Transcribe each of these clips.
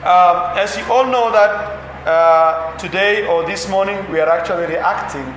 As you all know that today or this morning we are actually reacting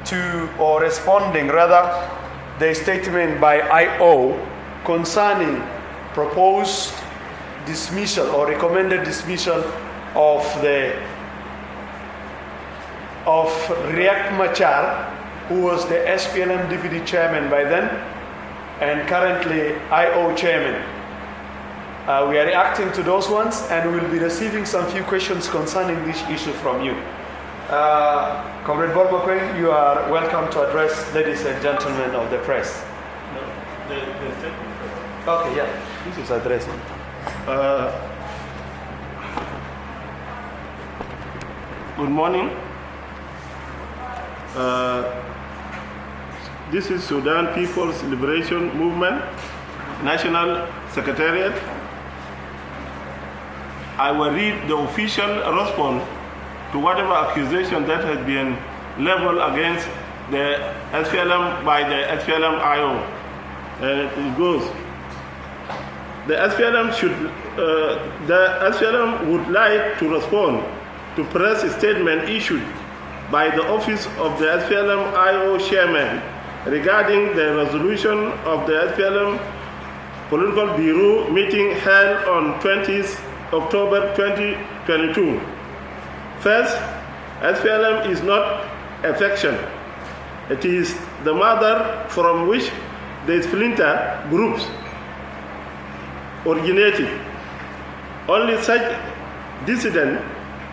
to, or responding rather, the statement by IO concerning proposed dismissal or recommended dismissal of Riek Machar, who was the SPLM deputy chairman by then and currently IO chairman. We are reacting to those ones, and we will be receiving some few questions concerning this issue from you. Comrade Borbokweng, you are welcome to address ladies and gentlemen of the press. No, the statement first. Okay, yeah, this is addressing. Good morning. This is Sudan People's Liberation Movement, National Secretariat. I will read the official response to whatever accusation that has been leveled against the SPLM by the SPLM-IO. It goes. The SPLM would like to respond to press statement issued by the office of the SPLM-IO chairman regarding the resolution of the SPLM Political Bureau meeting held on 20th October 2022. First, SPLM is not a faction. It is the mother from which the splinter groups originated. Only such dissident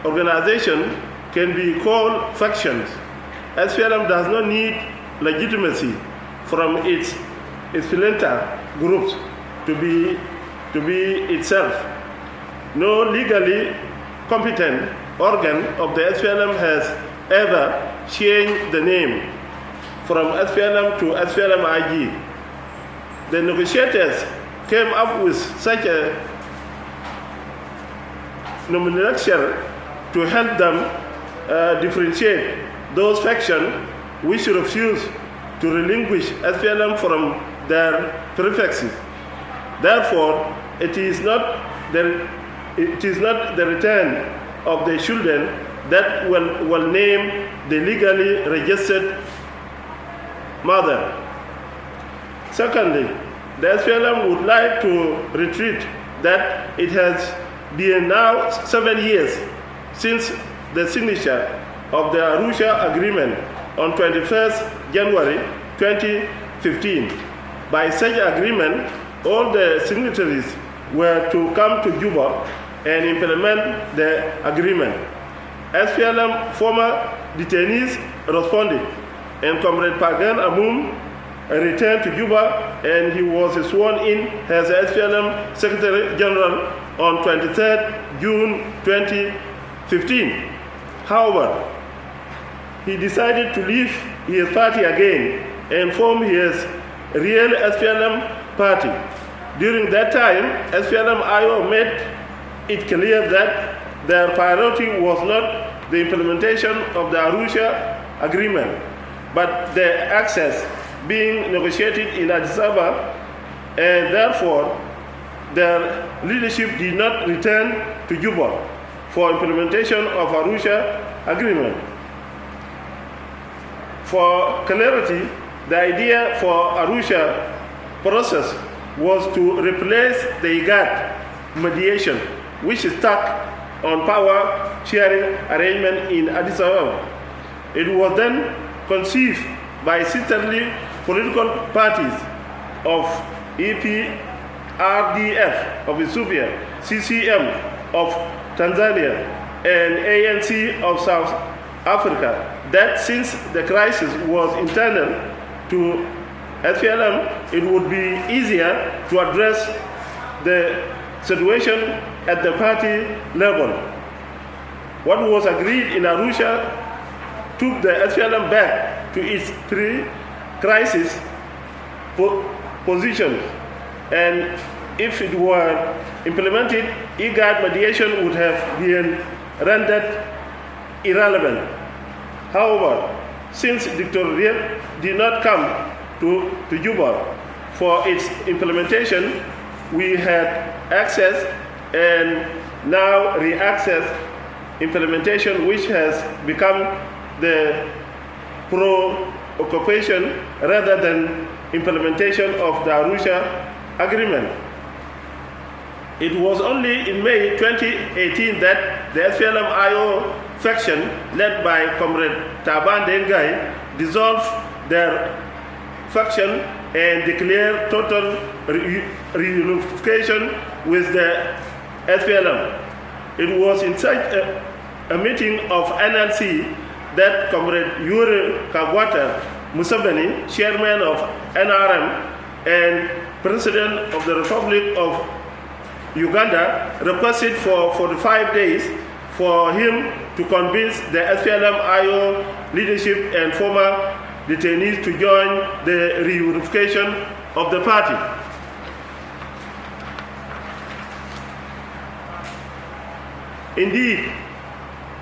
organization can be called factions. SPLM does not need legitimacy from its splinter groups to be itself. No legally competent organ of the SPLM has ever changed the name from SPLM to SPLM-IG. The negotiators came up with such a nomenclature to help them differentiate those factions which refuse to relinquish SPLM from their prefixes. Therefore, it is not the return of the children that will name the legally registered mother. Secondly, the SPLM would like to reiterate that it has been now 7 years since the signature of the Arusha Agreement on 21st January 2015. By such agreement, all the signatories were to come to Juba and implement the agreement. SPLM former detainees responded, and Comrade Pagan Amum returned to Juba, and he was sworn in as SPLM Secretary General on 23rd June 2015. However, he decided to leave his party again and form his real SPLM party. During that time, SPLM-IO made it clear that their priority was not the implementation of the Arusha Agreement, but the access being negotiated in Addis Ababa, and therefore their leadership did not return to Juba for implementation of Arusha Agreement. For clarity, the idea for Arusha process was to replace the IGAD mediation, which is stuck on power sharing arrangement in Addis Ababa. It was then conceived by sisterly political parties of EPRDF of Ethiopia, CCM of Tanzania, and ANC of South Africa, that since the crisis was internal to SPLM, it would be easier to address the situation at the party level. What was agreed in Arusha took the SPLM back to its pre-crisis position, and if it were implemented, IGAD mediation would have been rendered irrelevant. However, since Dr. Riek did not come to Juba for its implementation, we had access and now re-access implementation, which has become the pro-occupation rather than implementation of the Arusha Agreement. It was only in May 2018 that the SPLM-IO faction, led by Comrade Taban Dengai, dissolved their faction and declared total reunification with the SPLM. It was in such a meeting of NLC that Comrade Yuri Kagwata Museveni, chairman of NRM and president of the Republic of Uganda, requested for 45 days for him to convince the SPLM-IO leadership and former detainees to join the reunification of the party. Indeed,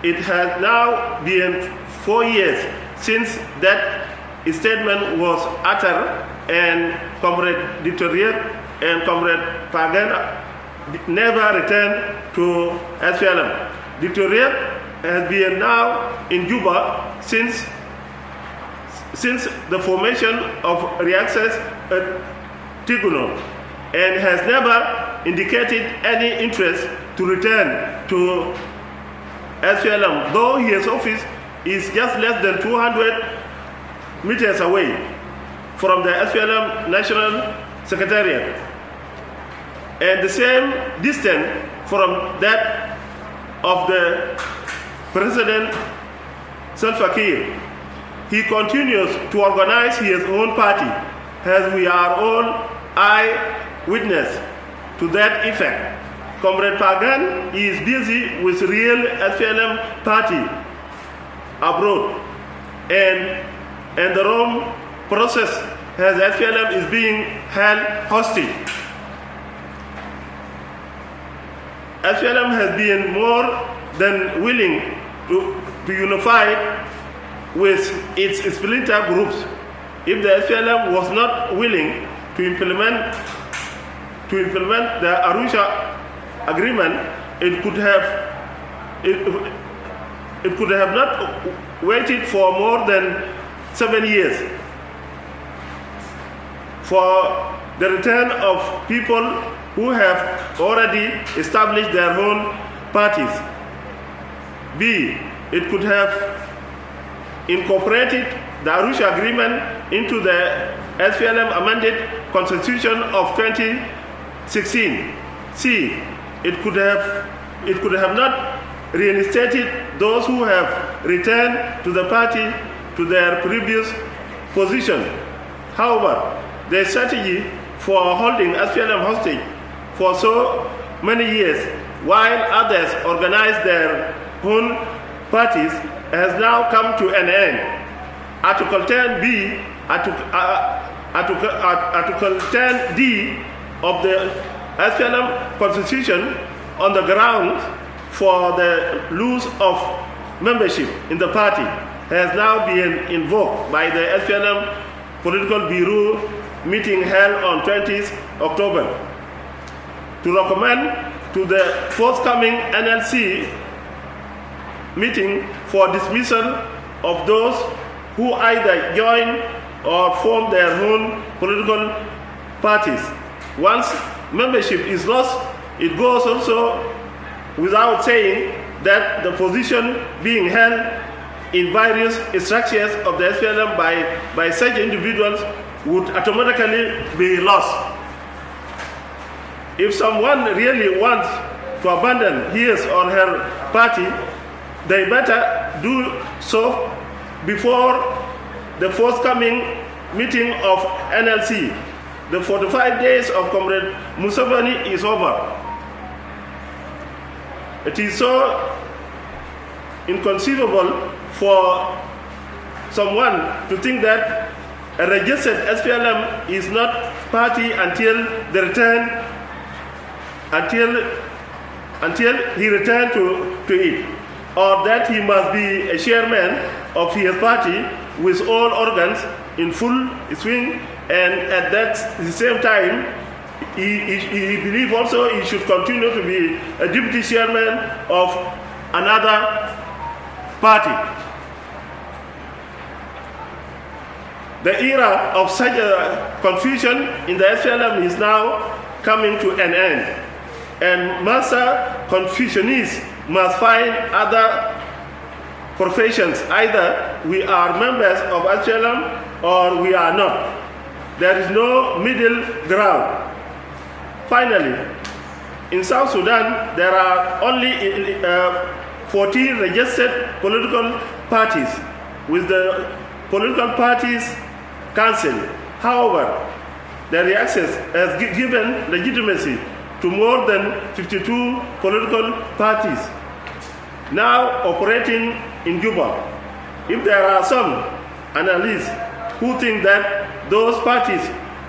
it has now been 4 years since that statement was uttered, and Comrade Dictorier and Comrade Pagan never returned to SPLM. Dictorier has been now in Juba since the formation of Reaccess Tribunal, and has never indicated any interest to return to SPLM, though his office is just less than 200 meters away from the SPLM National Secretariat, and the same distance from that of the President Salva Kiir. He continues to organize his own party, as we are all eyewitness to that effect. Comrade Pagan is busy with real SPLM party abroad, and the Rome process as SPLM is being held hostage. SPLM has been more than willing to unify with its splinter groups. If the SPLM was not willing to implement the Arusha Agreement, it could have not waited for more than 7 years for the return of people who have already established their own parties. B, it could have incorporated the Arusha Agreement into the SPLM amended Constitution of 2016. C, it could have not reinstated those who have returned to the party to their previous position. However, the strategy for holding SPLM hostage for so many years, while others organize their own parties, has now come to an end. Article 10B, Article 10D of the SPLM Constitution, on the grounds for the loss of membership in the party, has now been invoked by the SPLM Political Bureau meeting held on 20th October to recommend to the forthcoming NLC meeting for dismissal of those who either join or form their own political parties. Once membership is lost, it goes also without saying that the position being held in various structures of the SPLM by such individuals would automatically be lost. If someone really wants to abandon his or her party, they better do so before the forthcoming meeting of NLC. The 45 days of Comrade Museveni is over. It is so inconceivable for someone to think that a registered SPLM is not party until the return, until he returned to it, or that he must be a chairman of his party with all organs in full swing, and at that the same time he believes also he should continue to be a deputy chairman of another party. The era of such a confusion in the SPLM is now coming to an end, and master confusionists must find other professions. Either we are members of SPLM or we are not. There is no middle ground. Finally, in South Sudan, there are only 14 registered political parties with the Political Parties Council. However, the access has given legitimacy to more than 52 political parties now operating in Juba. If there are some analysts who think that those parties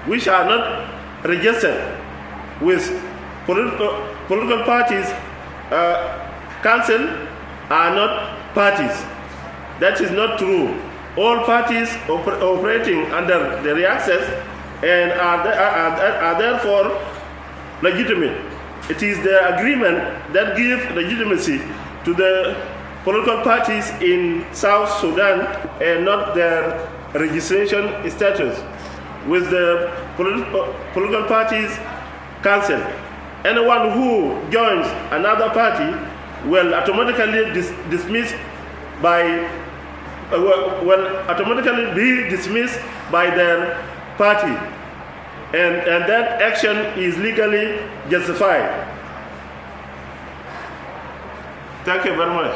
which are not registered with political parties council are not parties, that is not true. All parties operating under the access and are therefore legitimate. It is the agreement that gives legitimacy to the political parties in South Sudan and not their registration status with the political parties council. Anyone who joins another party will automatically be dismissed by their party, and that action is legally justified. Thank you very much.